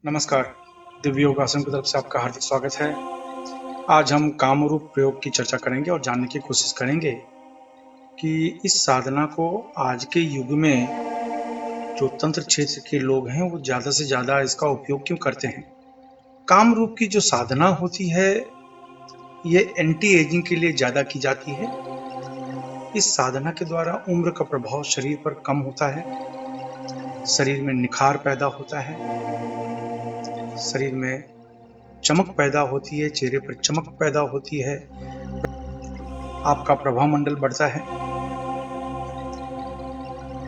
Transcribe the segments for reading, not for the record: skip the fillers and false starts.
नमस्कार। दिव्य योगासन की तरफ से आपका हार्दिक स्वागत है। आज हम कामरूप प्रयोग की चर्चा करेंगे और जानने की कोशिश करेंगे कि इस साधना को आज के युग में जो तंत्र क्षेत्र के लोग हैं वो ज़्यादा से ज़्यादा इसका उपयोग क्यों करते हैं। कामरूप की जो साधना होती है ये एंटी एजिंग के लिए ज़्यादा की जाती है। इस साधना के द्वारा उम्र का प्रभाव शरीर पर कम होता है, शरीर में निखार पैदा होता है, शरीर में चमक पैदा होती है, चेहरे पर चमक पैदा होती है, आपका प्रभाव मंडल बढ़ता है,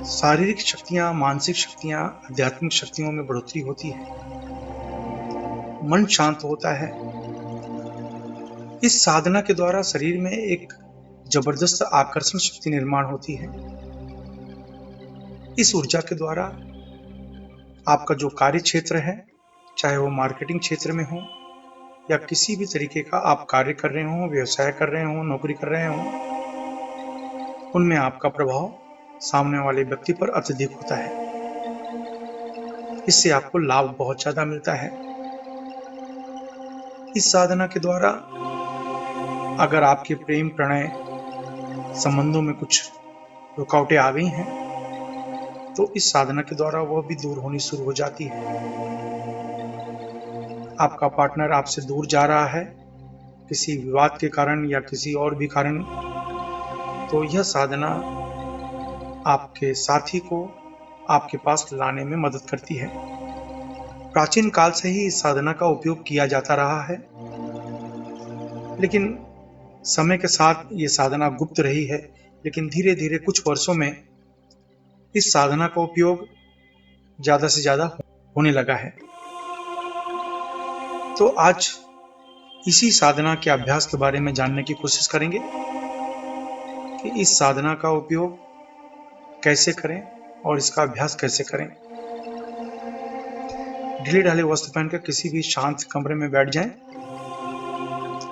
शारीरिक शक्तियां, मानसिक शक्तियां, आध्यात्मिक शक्तियों में बढ़ोतरी होती है, मन शांत होता है। इस साधना के द्वारा शरीर में एक जबरदस्त आकर्षण शक्ति निर्माण होती है। इस ऊर्जा के द्वारा आपका जो कार्य क्षेत्र है, चाहे वो मार्केटिंग क्षेत्र में हो या किसी भी तरीके का आप कार्य कर रहे हो, व्यवसाय कर रहे हो, नौकरी कर रहे हो, उनमें आपका प्रभाव सामने वाले व्यक्ति पर अत्यधिक होता है। इससे आपको लाभ बहुत ज्यादा मिलता है। इस साधना के द्वारा अगर आपके प्रेम प्रणय संबंधों में कुछ रुकावटें आ गई हैं तो इस साधना के द्वारा वह भी दूर होनी शुरू हो जाती है। आपका पार्टनर आपसे दूर जा रहा है किसी विवाद के कारण या किसी और भी कारण, तो यह साधना आपके साथी को आपके पास लाने में मदद करती है। प्राचीन काल से ही इस साधना का उपयोग किया जाता रहा है, लेकिन समय के साथ ये साधना गुप्त रही है। लेकिन धीरे धीरे कुछ वर्षों में इस साधना का उपयोग ज्यादा से ज्यादा होने लगा है। तो आज इसी साधना के अभ्यास के बारे में जानने की कोशिश करेंगे कि इस साधना का उपयोग कैसे करें और इसका अभ्यास कैसे करें। ढीले ढाले वस्त्र पहनकर किसी भी शांत कमरे में बैठ जाएं।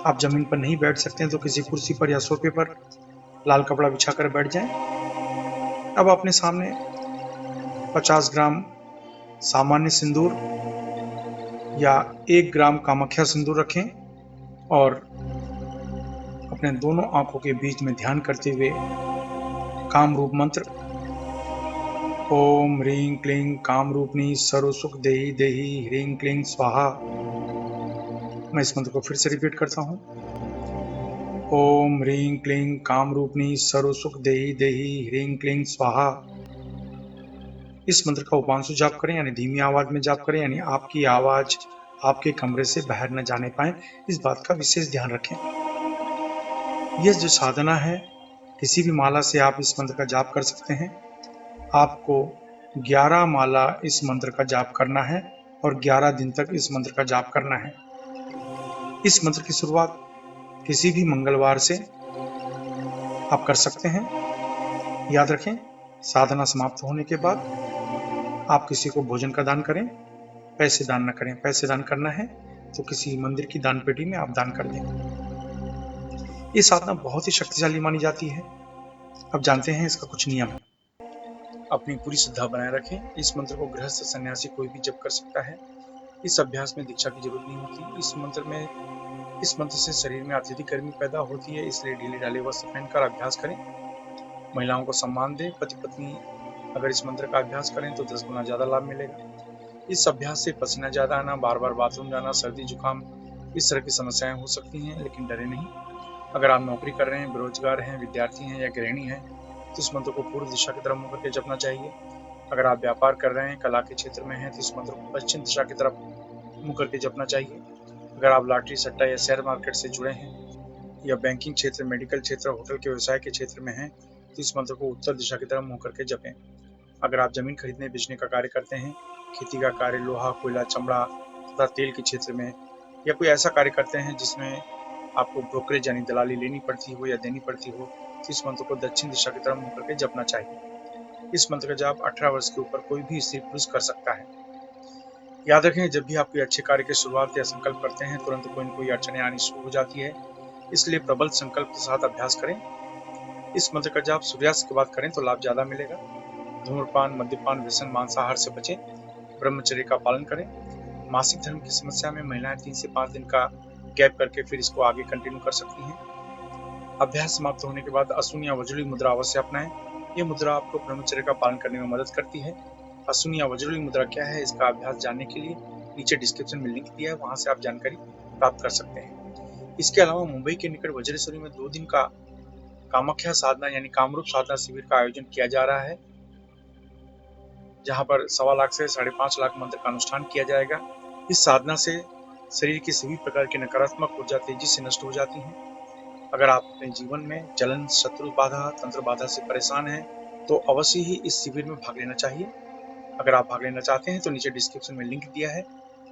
आप जमीन पर नहीं बैठ सकते हैं तो किसी कुर्सी पर या सोफे पर लाल कपड़ा बिछाकर बैठ जाएं। अब अपने सामने 50 ग्राम सामान्य सिंदूर या 1 ग्राम कामाख्या सिंदूर रखें और अपने दोनों आंखों के बीच में ध्यान करते हुए कामरूप मंत्र ओम ह्रीं क्लीं कामरूपिणी सर्वसुख देहि देहि ह्रीं क्लीं स्वाहा। मैं इस मंत्र को फिर से रिपीट करता हूँ। ओम ह्रीं क्लीं कामरूपिणी सर्वसुख देहि देहि ह्रीं क्लीं स्वाहा। इस मंत्र का उपांशु जाप करें, यानी धीमी आवाज में जाप करें, यानी आपकी आवाज आपके कमरे से बाहर न जाने पाए, इस बात का विशेष ध्यान रखें। यह जो साधना है, किसी भी माला से आप इस मंत्र का जाप कर सकते हैं। आपको 11 माला इस मंत्र का जाप करना है और 11 दिन तक इस मंत्र का जाप करना है। इस मंत्र की शुरुआत किसी भी मंगलवार से आप कर सकते हैं। याद रखें, साधना समाप्त होने के बाद आप किसी को भोजन का दान करें, पैसे दान न करें। पैसे दान करना है तो किसी मंदिर की दान पेटी में आप दान कर दें। ये साधना बहुत ही शक्तिशाली मानी जाती है। अब जानते हैं इसका कुछ नियम। अपनी पूरी श्रद्धा बनाए रखें। इस मंत्र को गृहस्थ सन्यासी कोई भी जप कर सकता है। इस अभ्यास में दीक्षा की जरूरत नहीं होती। इस मंत्र से शरीर में अत्यधिक गर्मी पैदा होती है, इसलिए ढीले ढाले वस्त्र पहनकर अभ्यास करें। महिलाओं को सम्मान दें। पति पत्नी अगर इस मंत्र का अभ्यास करें तो 10 गुना ज्यादा लाभ मिलेगा। इस अभ्यास से पसीना ज्यादा आना, बार बार बाथरूम जाना, सर्दी जुकाम, इस तरह की समस्याएं हो सकती हैं, लेकिन डरे नहीं। अगर आप नौकरी कर रहे हैं, बेरोजगार हैं, विद्यार्थी हैं या गृहिणी हैं तो इस मंत्र को पूर्व दिशा की तरफ मुंह करके जपना चाहिए। अगर आप व्यापार कर रहे हैं, कला के क्षेत्र में हैं तो इस मंत्र को पश्चिम दिशा की तरफ मुंह करके जपना चाहिए। अगर आप लॉटरी, सट्टा या शेयर मार्केट से जुड़े हैं या बैंकिंग क्षेत्र, मेडिकल क्षेत्र, होटल के व्यवसाय के क्षेत्र में हैं तो इस मंत्र को उत्तर दिशा की तरफ मुंह करके जपें। अगर आप जमीन खरीदने बेचने का कार्य करते हैं, खेती का कार्य, लोहा, कोयला, चमड़ा तथा तेल के क्षेत्र में, या कोई ऐसा कार्य करते हैं जिसमें आपको ब्रोकरेज यानी दलाली लेनी पड़ती हो या देनी पड़ती हो तो इस मंत्र को दक्षिण दिशा की तरफ मुंह करके जपना चाहिए। इस मंत्र का जाप 18 वर्ष के ऊपर कोई भी स्त्री पुरुष कर सकता है। याद रखें, जब भी आप कोई अच्छे कार्य की शुरुआत या संकल्प करते हैं तुरंत कोई न कोई अड़चनें आनी शुरू हो जाती है, इसलिए प्रबल संकल्प के साथ अभ्यास करें। इस मंत्र का जाप सूर्यास्त के बाद करें तो लाभ ज्यादा मिलेगा। धूम्रपान, मद्यपान, व्यसन, मांसाहार से बचें। ब्रह्मचर्य का पालन करें। मासिक धर्म की समस्या में महिलाएं 3 से 5 दिन का गैप करके फिर इसको आगे कंटिन्यू कर सकती हैं। अभ्यास समाप्त होने के बाद असून या वज्रली मुद्रा अवश्य अपनाएं। ये मुद्रा आपको ब्रह्मचर्य का पालन करने में मदद करती है। असून या वज्रली मुद्रा क्या है, इसका अभ्यास जानने के लिए नीचे डिस्क्रिप्शन में लिंक दिया है, वहां से आप जानकारी प्राप्त कर सकते हैं। इसके अलावा मुंबई के निकट वज्रेश्वरी में 2 दिन का कामाख्या साधना यानी कामरूप साधना शिविर का आयोजन किया जा रहा है, जहां पर 1.25 लाख से 5.5 लाख मंत्र का अनुष्ठान किया जाएगा। इस साधना से शरीर की सभी प्रकार की नकारात्मक ऊर्जा तेजी से नष्ट हो जाती है। अगर आप अपने जीवन में जलन, शत्रु बाधा, तंत्र बाधा से परेशान हैं, तो अवश्य ही इस शिविर में भाग लेना चाहिए। अगर आप भाग लेना चाहते हैं तो नीचे डिस्क्रिप्शन में लिंक दिया है,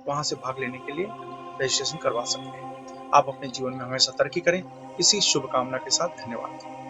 वहां से भाग लेने के लिए रजिस्ट्रेशन करवा सकते हैं। आप अपने जीवन में हमेशा तरक्की करें। इसी शुभकामना के साथ धन्यवाद।